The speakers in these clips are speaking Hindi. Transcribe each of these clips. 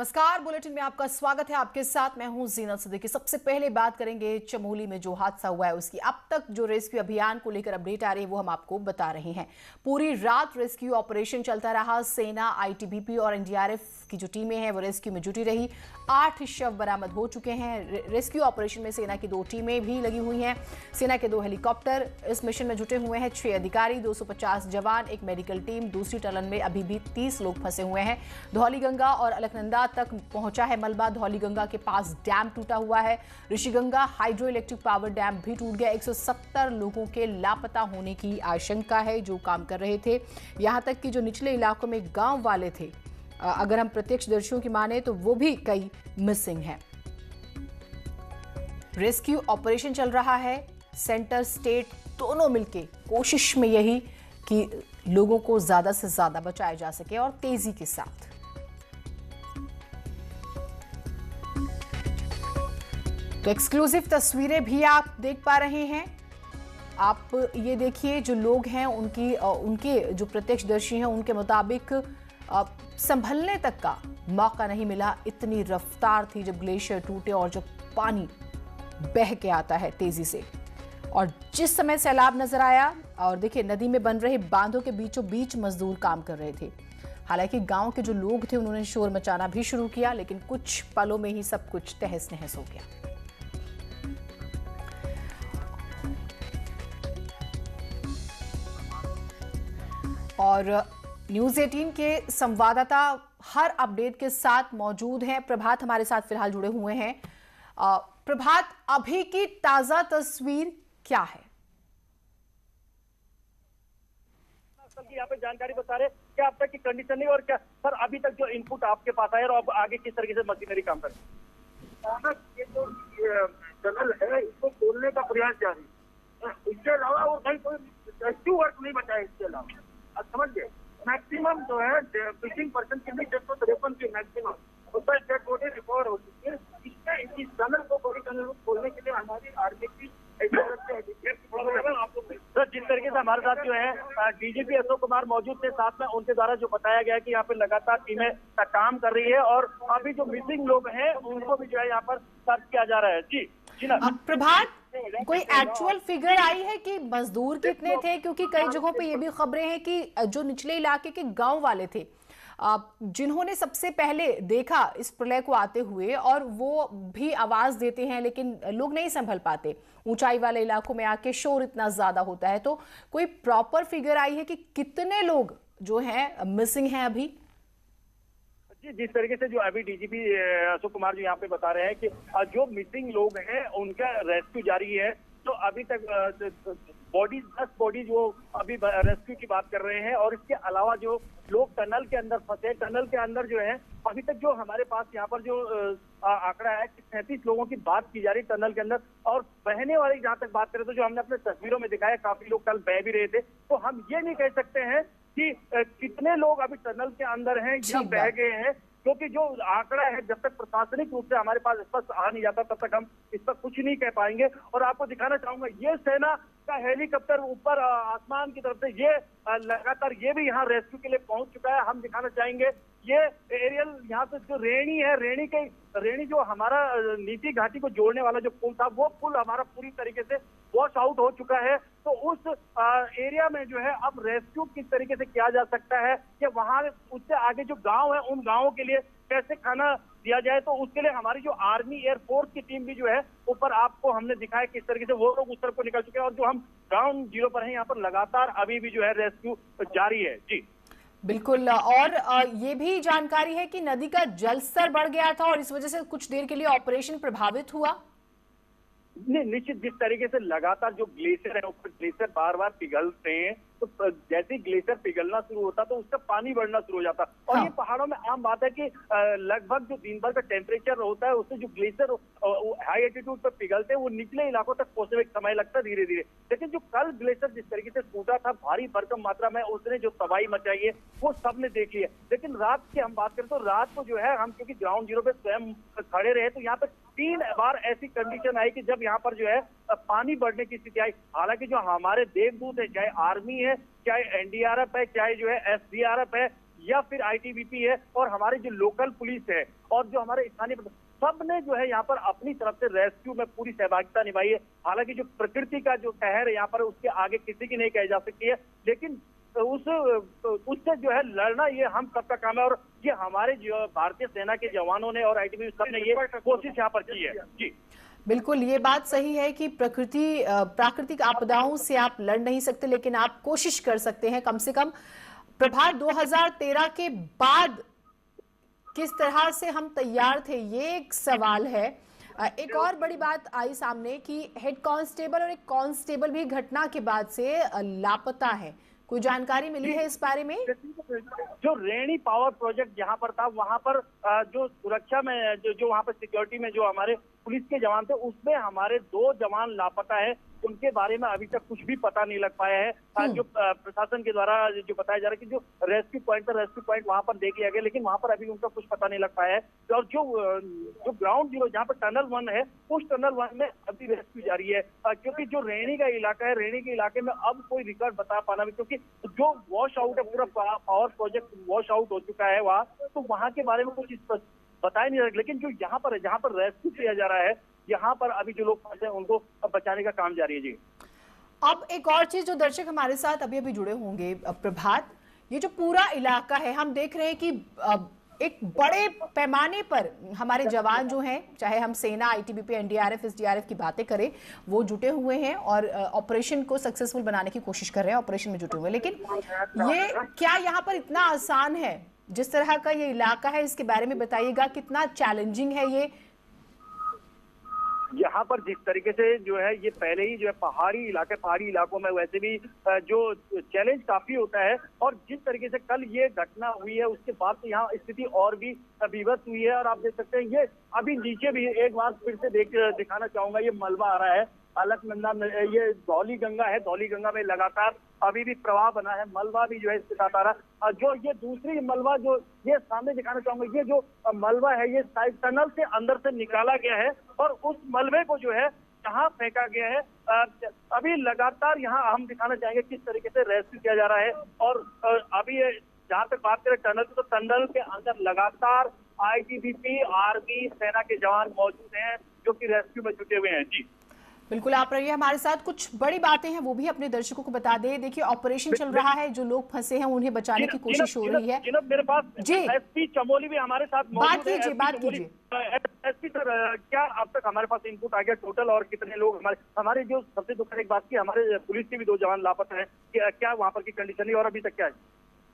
नमस्कार, बुलेटिन में आपका स्वागत है। आपके साथ मैं हूं जीनत सिद्दीकी। सबसे पहले बात करेंगे चमोली में जो हादसा हुआ है उसकी। अब तक जो रेस्क्यू अभियान को लेकर अपडेट आ रही है वो हम आपको बता रहे हैं। पूरी रात रेस्क्यू ऑपरेशन चलता रहा। सेना, आईटीबीपी और एनडीआरएफ की जो टीमें हैं वो रेस्क्यू में जुटी रही। 8 शव बरामद हो चुके हैं। रेस्क्यू ऑपरेशन में सेना की 2 टीमें भी लगी हुई हैं। सेना के 2 हेलीकॉप्टर इस मिशन में जुटे हुए हैं। 6 अधिकारी, 250 जवान, एक मेडिकल टीम। दूसरी टनल में अभी भी 30 लोग फंसे हुए हैं। धौलीगंगा और अलकनंदा तक पहुंचा है मलबा। धौलीगंगा के पास डैम टूटा हुआ है। Rishiganga hydro electric power dam भी टूट गया। 170 लोगों के लापता होने की आशंका है जो काम कर रहे थे। यहां तक कि जो निचले इलाकों में गांव वाले थे, अगर हम प्रत्यक्षदर्शियों की माने तो वो भी कई मिसिंग हैं। रेस्क्यू ऑपरेशन चल रहा है। सेंटर, स्टेट दोनों मिलकर कोशिश में यही कि लोगों को ज्यादा से ज्यादा बचाया जा सके और तेजी के साथ। तो एक्सक्लूसिव तस्वीरें भी आप देख पा रहे हैं। आप ये देखिए, जो लोग हैं उनके जो प्रत्यक्षदर्शी हैं उनके मुताबिक संभलने तक का मौका नहीं मिला। इतनी रफ्तार थी जब ग्लेशियर टूटे और जब पानी बह के आता है तेजी से। और जिस समय सैलाब नजर आया, और देखिए नदी में बन रहे बांधों के बीचों बीच मजदूर काम कर रहे थे। हालांकि गांव के जो लोग थे उन्होंने शोर मचाना भी शुरू किया, लेकिन कुछ पलों में ही सब कुछ तहस नहस हो गया। और न्यूज 18 के संवाददाता हर अपडेट के साथ मौजूद हैं। प्रभात हमारे साथ फिलहाल जुड़े हुए हैं। प्रभात, अभी की ताजा तस्वीर क्या है? यहाँ पे जानकारी बता रहे क्या अब तक की कंडीशन नहीं, और क्या सर अभी तक जो इनपुट आपके पास आया और अब आगे किस तरीके से मशीनरी काम कर रही है? ये जो टनल है इसको खोलने का प्रयास जारी है। इसके अलावा और कहीं कोई रेस्क्यू वर्क नहीं बचा है। इसके अलावा समझ गए, मैक्सिमम जो है फिशिंग पर्सन की भी 153 की मैक्सिमम उसका डेड बॉडी रिकवर हो चुकी है। इस टनल को, बड़ी टनल को खोलने के लिए हमारी आर्मी की सर जिस तरीके से हमारे साथ जो है डीजीपी अशोक कुमार मौजूद थे, साथ में उनके द्वारा जो बताया गया कि यहाँ पे लगातार टीमें काम कर रही है और अभी जो मिसिंग लोग हैं उनको भी जो है यहाँ पर सर्च किया जा रहा है। जी ना प्रभात, कोई एक्चुअल फिगर आई है कि मजदूर कितने थे? क्योंकि कई जगहों पे ये भी खबरें हैं कि जो निचले इलाके के गांव वाले थे जिन्होंने सबसे पहले देखा इस प्रलय को आते हुए, और वो भी आवाज देते हैं लेकिन लोग नहीं संभल पाते। ऊंचाई वाले इलाकों में आके शोर इतना ज्यादा होता है। तो कोई प्रॉपर फिगर आई है कि कितने लोग जो हैं मिसिंग हैं अभी? जी, जिस तरीके से जो अभी डीजीपी अशोक कुमार जी यहाँ पे बता रहे हैं कि जो मिसिंग लोग हैं उनका रेस्क्यू जारी है। तो अभी तक 10 बॉडी जो अभी रेस्क्यू की बात कर रहे हैं, और इसके अलावा जो लोग टनल के अंदर फंसे, टनल के अंदर जो है अभी तक जो हमारे पास यहाँ पर जो आंकड़ा है कि 37 लोगों की बात की जा रही टनल के अंदर। और बहने वाली जहाँ तक बात करें तो जो हमने अपने तस्वीरों में दिखाया, काफी लोग कल बह भी रहे थे। तो हम ये नहीं कह सकते हैं कि कितने लोग अभी टनल के अंदर हैं या बह गए हैं, क्योंकि जो आंकड़ा है जब तक प्रशासनिक रूप से हमारे पास स्पष्ट आ नहीं जाता तब तक हम इस पर कुछ नहीं कह पाएंगे। और आपको दिखाना चाहूंगा, ये सेना का हेलीकॉप्टर ऊपर आसमान की तरफ से ये लगातार ये भी यहाँ रेस्क्यू के लिए पहुंच चुका है। हम दिखाना चाहेंगे ये एरियल यहाँ से जो रेणी है, रेणी जो हमारा नीति घाटी को जोड़ने वाला जो पुल था, वो पुल हमारा पूरी तरीके से वॉश आउट हो चुका है। तो उस एरिया में जो है अब रेस्क्यू किस तरीके से किया जा सकता है, कि वहां उससे आगे जो गांव है उन गांवों के लिए कैसे खाना दिया जाए, तो उसके लिए हमारी जो आर्मी एयरफोर्स की टीम भी जो है ऊपर आपको हमने दिखाया किस तरीके से वो लोग उस तरफ को निकल चुके हैं। और जो हम ग्राउंड जीरो पर हैं यहाँ पर लगातार अभी भी जो है रेस्क्यू जारी है। जी बिल्कुल। और ये भी जानकारी है कि नदी का जल स्तर बढ़ गया था और इस वजह से कुछ देर के लिए ऑपरेशन प्रभावित हुआ। निश्चित, जिस तरीके से लगातार जो ग्लेशियर है ऊपर ग्लेशियर बार बार पिघलते हैं, तो जैसे ही ग्लेशियर पिघलना शुरू होता तो उसका पानी बढ़ना शुरू हो जाता। और ये पहाड़ों में आम बात है कि लगभग जो दिन भर का टेम्परेचर होता है उससे जो ग्लेशियर हाई एल्टीट्यूड पर पिघलते हैं वो निचले इलाकों तक पहुंचने में समय लगता है धीरे धीरे। लेकिन जो कल ग्लेशियर जिस तरीके से टूटा था, भारी भरकम मात्रा में उसने जो तबाही मचाई है वो सबने देख लिया। लेकिन रात की हम बात करें तो रात को जो है हम क्योंकि ग्राउंड जीरो पे स्वयं खड़े रहे तो यहाँ पे 3 बार ऐसी कंडीशन आई कि जब यहाँ पर जो है पानी बढ़ने की स्थिति आई। हालांकि जो हमारे देवदूत है, चाहे आर्मी है, चाहे एनडीआरएफ है, चाहे जो है एसडीआरएफ है, या फिर आईटीबीपी है और हमारे जो लोकल पुलिस है और जो हमारे स्थानीय सब ने जो है यहाँ पर अपनी तरफ से रेस्क्यू में पूरी सहभागिता निभाई है। हालांकि जो प्रकृति का जो कहर है यहाँ पर उसके आगे किसी की नहीं कही जा सकती है, लेकिन उससे जो है लड़ना ये हम सबका काम है और ये हमारे जो भारतीय सेना के जवानों ने और आईटीबीपी सब ने ये कोशिश यहाँ पर की है। जी बिल्कुल, ये बात सही है कि प्राकृतिक आपदाओं से आप लड़ नहीं सकते, लेकिन आप कोशिश कर सकते हैं। कम से कम प्रभात 2013 के बाद किस तरह से हम तैयार थे, ये एक सवाल है। एक और बड़ी बात आई सामने कि हेड कांस्टेबल और एक कांस्टेबल भी घटना के बाद से लापता है। कोई जानकारी मिली है इस बारे में? जो रेणी पावर प्रोजेक्ट जहां पर था, वहां पर जो सुरक्षा में जो वहां पर सिक्योरिटी में जो हमारे पुलिस के जवान थे, उसमें हमारे 2 जवान लापता है। उनके बारे में अभी तक कुछ भी पता नहीं लग पाया है। जो प्रशासन के द्वारा जो बताया जा रहा है कि जो रेस्क्यू पॉइंट वहां पर देख लिया गया, लेकिन वहां पर अभी उनका कुछ पता नहीं लग पाया है। और जो ग्राउंड जीरो जहाँ पर टनल 1 है, उस टनल 1 में अभी रेस्क्यू जारी है, क्योंकि जो रेणी का इलाका है, रेणी के इलाके में अब कोई रिकॉर्ड बता पाना भी, क्योंकि जो वॉश आउट है, पूरा पावर प्रोजेक्ट वॉश आउट हो चुका है वहाँ, तो वहाँ के बारे में कुछ बताया नहीं रहा। लेकिन जो यहाँ पर है, जहाँ पर रेस्क्यू किया जा रहा है, यहाँ पर अभी जो लोग फंसे हैं उनको बचाने का काम जारी है। जी अब एक और चीज, जो दर्शक हमारे साथ अभी जुड़े होंगे प्रभात, ये जो पूरा इलाका है, हम देख रहे हैं कि एक बड़े पैमाने पर हमारे जवान जो हैं, चाहे हम सेना, आईटीबीपी, एनडीआरएफ, एसडीआरएफ की बातें करें, वो जुटे हुए हैं और ऑपरेशन को सक्सेसफुल बनाने की कोशिश कर रहे हैं, ऑपरेशन में जुटे हुए हैं। लेकिन ये क्या यहाँ पर इतना आसान है? जिस तरह का ये इलाका है, इसके बारे में बताइएगा, कितना चैलेंजिंग है ये? यहाँ पर जिस तरीके से जो है ये पहले ही जो है पहाड़ी इलाकों में वैसे भी जो चैलेंज काफी होता है, और जिस तरीके से कल ये घटना हुई है उसके बाद तो यहाँ स्थिति और भी विवश हुई है। और आप देख सकते हैं ये अभी नीचे भी एक बार फिर से दिखाना चाहूंगा, ये मलबा आ रहा है अलकनंदा में, ये धौली गंगा है, धौली गंगा में लगातार अभी भी प्रवाह बना है, मलबा भी जो है इसके साथ आ रहा है। जो ये दूसरी मलबा जो ये सामने दिखाना चाहूंगा, ये जो मलबा है ये साइड टनल से अंदर से निकाला गया है और उस मलबे को जो है यहाँ फेंका गया है। अभी लगातार यहाँ हम दिखाना चाहेंगे किस तरीके से रेस्क्यू किया जा रहा है। और अभी जहाँ तक बात करें टनल की, तो टनल के अंदर लगातार आईटीबीपी, आर्मी, सेना के जवान मौजूद हैं जो कि रेस्क्यू में जुटे हुए हैं। जी बिल्कुल, आप रहिए हमारे साथ। कुछ बड़ी बातें हैं वो भी अपने दर्शकों को बता दें। देखिए, ऑपरेशन चल रहा है, जो लोग फंसे हैं उन्हें बचाने की कोशिश हो रही है। मेरे पास जी एसपी चमोली भी हमारे साथ बात कीजिए। एसपी सर, क्या अब तक हमारे पास इनपुट आ गया टोटल और कितने लोग हमारे जो सबसे दुखद एक बात की, हमारे पुलिस के भी 2 जवान लापता है, क्या वहाँ पर की कंडीशन है और अभी तक क्या है?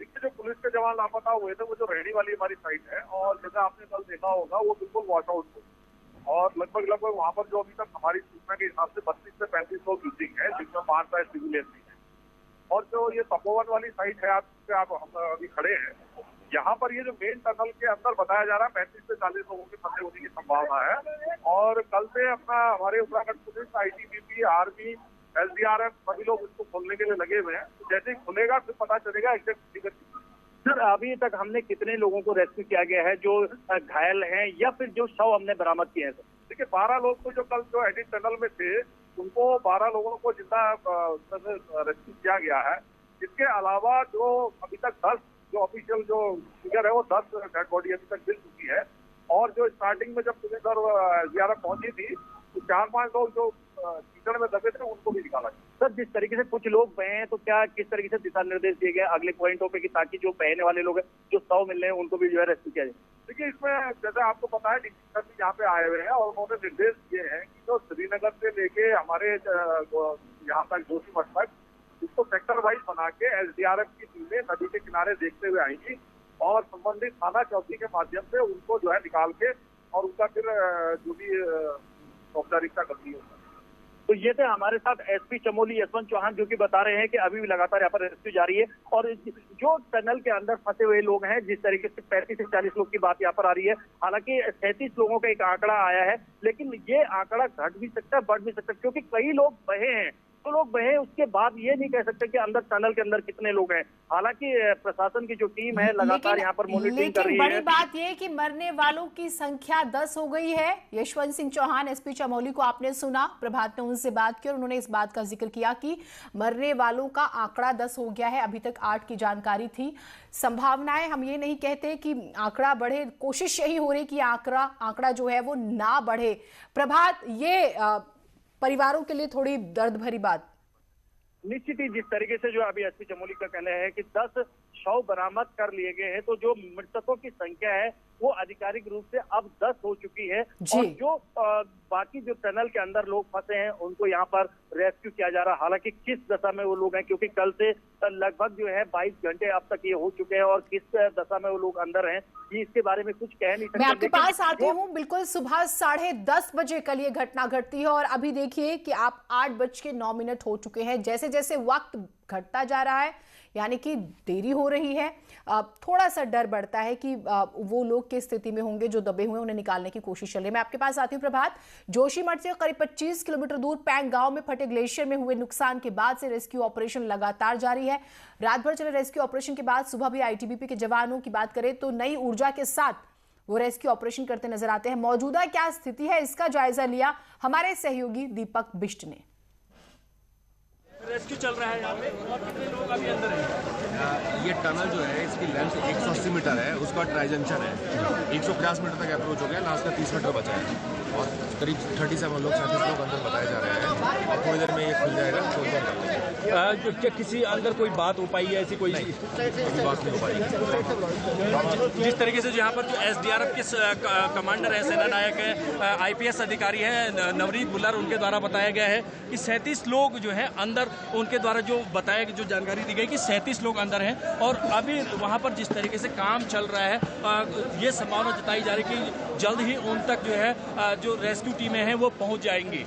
देखिए, जो पुलिस के जवान लापता हुए थे वो जो रेहड़ी वाली हमारी साइड है, और जैसा आपने कल देखा होगा वो बिल्कुल वॉश आउट हुई, और लगभग वहाँ पर जो अभी तक हमारी सूचना के हिसाब से 32 से 35 लोग मिसिंग है, जिसमें 5 शायद सिविलियन भी है। और जो ये तपोवन वाली साइड है, आप हम अभी खड़े हैं, यहाँ पर ये जो मेन टनल के अंदर बताया जा रहा है 35 से 40 लोगों के फंसे होने की संभावना है। और कल से अपना हमारे Uttarakhand police, ITBP, army, SDRF सभी लोग इसको खोलने के लिए लगे हुए हैं। जैसे ही खुलेगा फिर पता चलेगा एग्जैक्ट फिगर। सर, अभी तक हमने कितने लोगों को रेस्क्यू किया गया है जो घायल हैं या फिर जो शव हमने बरामद किए हैं? देखिए, 12 लोग को जो कल जो एडिट टनल में थे, उनको 12 लोगों को जिंदा रेस्क्यू किया गया है। इसके अलावा जो अभी तक 10 जो ऑफिशियल जो फिगर है वो 10 डेड बॉडी अभी तक मिल चुकी है। और जो स्टार्टिंग में जब पुलिस और एसडीआरएफ पहुंची थी, तो 4-5 लोग जो कीचड़ में दबे थे उनको भी निकाला। सर, जिस तरीके से कुछ लोग बहे हैं, तो क्या किस तरीके से दिशा निर्देश दिए गए अगले पॉइंटों पे कि ताकि जो बहने वाले लोग हैं, जो शव मिल रहे हैं, उनको भी जो है रेस्क्यू किया जाए? देखिए, इसमें जैसे आपको पता है डीसी सर भी यहाँ पे आए हुए हैं और उन्होंने निर्देश दिए हैं कि जो श्रीनगर से लेके हमारे यहाँ तक जोशीमठ तक, इसको सेक्टर वाइज बना के एसडीआरएफ की टीमें नदी के किनारे देखते हुए आएंगी और संबंधित थाना चौकी के माध्यम से उनको जो है निकाल के और उनका फिर जो भी औपचारिकता करनी है। तो ये थे हमारे साथ एसपी चमोली यशवंत चौहान, जो कि बता रहे हैं कि अभी भी लगातार यहाँ पर रेस्क्यू जारी है। और जो टनल के अंदर फंसे हुए लोग हैं, जिस तरीके से 35 से 40 लोग की बात यहाँ पर आ रही है, हालांकि 37 लोगों का एक आंकड़ा आया है, लेकिन ये आंकड़ा घट भी सकता है, बढ़ भी सकता है, क्योंकि कई लोग बहे हैं तो लोग बहे, उसके बाद ये नहीं कह सकते कि अंदर टनल के अंदर कितने लोग हैं। हालांकि प्रशासन की जो टीम है लगातार यहाँ पर मॉनिटरिंग कर रही है। बड़ी बात यह है कि मरने वालों की संख्या 10 हो गई है। यशवंत सिंह चौहान एसपी चमोली को आपने सुना, प्रभात ने उनसे बात की और उन्होंने इस बात का जिक्र किया कि मरने वालों का आंकड़ा 10 हो गया है। अभी तक 8 की जानकारी थी। संभावनाएं, हम ये नहीं कहते कि आंकड़ा बढ़े, कोशिश यही हो रही कि आंकड़ा जो है वो ना बढ़े। प्रभात, ये परिवारों के लिए थोड़ी दर्द भरी बात। निश्चित ही जिस तरीके से जो अभी एसपी चमोली का कहना है कि 10 शव बरामद कर लिए गए हैं, तो जो मृतकों की संख्या है वो आधिकारिक रूप से अब 10 हो चुकी है। और जो बाकी जो टनल के अंदर लोग फंसे हैं उनको यहाँ पर रेस्क्यू किया जा रहा है। हालांकि किस दशा में वो लोग हैं, क्योंकि कल से लगभग जो है 22 घंटे अब तक ये हो चुके हैं, और किस दशा में वो लोग अंदर हैं ये इसके बारे में कुछ कह नहीं सकते। मैं आपके पास आती हूँ। बिल्कुल सुबह 10:30 बजे कल ये घटना घटती है और अभी देखिए कि आप 8:09 हो चुके हैं। जैसे जैसे वक्त घटता जा रहा है, यानी कि देरी हो रही है, थोड़ा सा डर बढ़ता है कि वो लोग किस स्थिति में होंगे जो दबे हुए हैं, उन्हें निकालने की कोशिश चल रही है। मैं आपके पास आती हूँ प्रभात। जोशीमठ से करीब 25 किलोमीटर दूर पैंग गांव में फटे ग्लेशियर में हुए नुकसान के बाद से रेस्क्यू ऑपरेशन लगातार जारी है। रात भर चले रेस्क्यू ऑपरेशन के बाद सुबह भी आईटीबीपी के जवानों की बात करें तो नई ऊर्जा के साथ वो रेस्क्यू ऑपरेशन करते नजर आते हैं। मौजूदा क्या स्थिति है, इसका जायजा लिया हमारे सहयोगी दीपक बिष्ट ने। रेस्क्यू चल रहा है यहाँ पे, और कितने लोग अभी अंदर हैं? ये टनल जो है इसकी लेंथ 180 मीटर है, उसका ट्राई जंक्शन है। 150 मीटर तक अप्रोच हो गया, लास्ट का 30 मीटर बचा है और करीब 37 लोग 37 लोग अंदर बताए जा रहे हैं और थोड़ी देर में ये खुल जाएगा। क्या किसी अंदर कोई बात हो पाई है? ऐसी कोई बात नहीं हो पाई। जिस तरीके से यहाँ पर जो एसडीआरएफ के कमांडर है, सेना नायक है, आईपीएस अधिकारी है नवनीत बुल्लर, उनके द्वारा बताया गया है कि 37 लोग जो है अंदर, उनके द्वारा जो बताया, जो जानकारी दी गई कि 37 लोग अंदर हैं। और अभी वहाँ पर जिस तरीके से काम चल रहा है, ये संभावना जताई जा रही है कि जल्द ही उन तक जो है जो रेस्क्यू टीमें हैं वो पहुँच जाएंगी।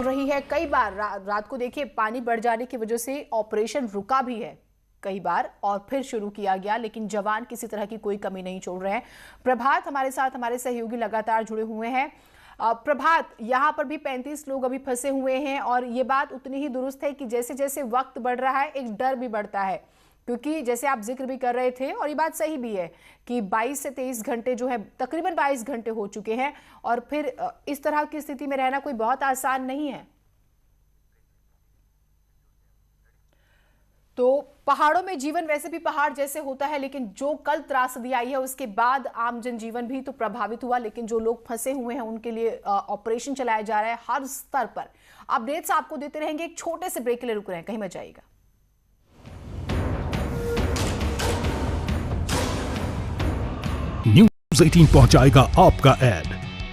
रही है कई बार रात को देखिए पानी बढ़ जाने की वजह से ऑपरेशन रुका भी है कई बार और फिर शुरू किया गया, लेकिन जवान किसी तरह की कोई कमी नहीं छोड़ रहे हैं। प्रभात हमारे साथ, हमारे सहयोगी लगातार जुड़े हुए हैं। प्रभात, यहाँ पर भी 35 लोग अभी फंसे हुए हैं और ये बात उतनी ही दुरुस्त है कि जैसे जैसे वक्त बढ़ रहा है एक डर भी बढ़ता है, क्योंकि जैसे आप जिक्र भी कर रहे थे और ये बात सही भी है कि 22 से 23 घंटे जो है, तकरीबन 22 घंटे हो चुके हैं और फिर इस तरह की स्थिति में रहना कोई बहुत आसान नहीं है। तो पहाड़ों में जीवन वैसे भी पहाड़ जैसे होता है, लेकिन जो कल त्रासदी आई है उसके बाद आम जनजीवन भी तो प्रभावित हुआ, लेकिन जो लोग फंसे हुए हैं उनके लिए ऑपरेशन चलाया जा रहा है हर स्तर पर। अपडेट्स आपको देते रहेंगे। एक छोटे से ब्रेक के लिए रुक रहे हैं, कहीं मत जाइएगा। न्यूज़ 18 पहुंचाएगा आपका ऐड।